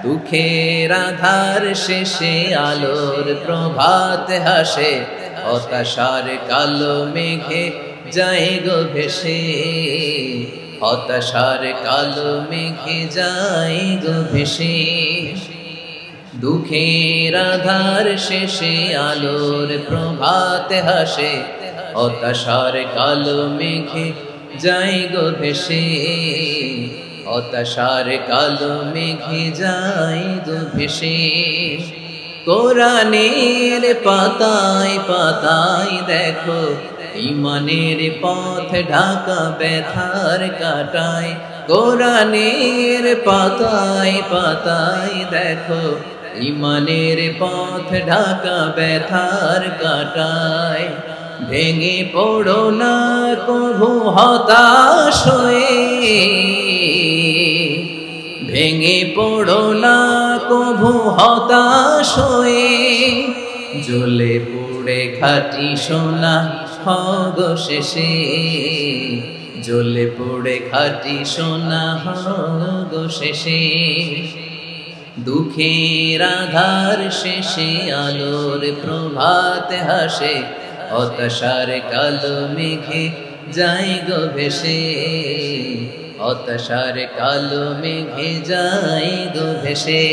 দুঃখের আধার শেষে আলোর প্রভাত হাসে, হতাশার কালো মেঘে যায় গো ভেসে, হতাশার কালো মেঘে যায় গো ভেসে। দুঃখের আধার শেষে আলোর প্রভাত হাসে, হতাশার কালো মেঘে যায় গো ভেসে, হতাশার কালো মেঘে যায় গো ভেসে। কোরআনের পাতায় পাতায় দেখো ঈমানের পথ ঢাকা ব্যথার কাটায়, কোরআনের পাতায় পাতায় দেখো ঈমানের পথ ঢাকা ব্যথার কাটায়। ভেঙে পড়ো না কভু হতাশ হয়ে, ভেঙে পড়ো না কভু হতাশ হয়ে, জ্বলে পুড়ে খাঁটি সোনা হগো শেষে, জ্বলে পুড়ে খাঁটি সোনা হগো শেষে। দুঃখের আধার শেষে আলোর প্রভাত হাসে, হতাশার কালো মেঘে যায় গো ভেসে, হতাশার কালো মেঘে যায় গো ভেসে।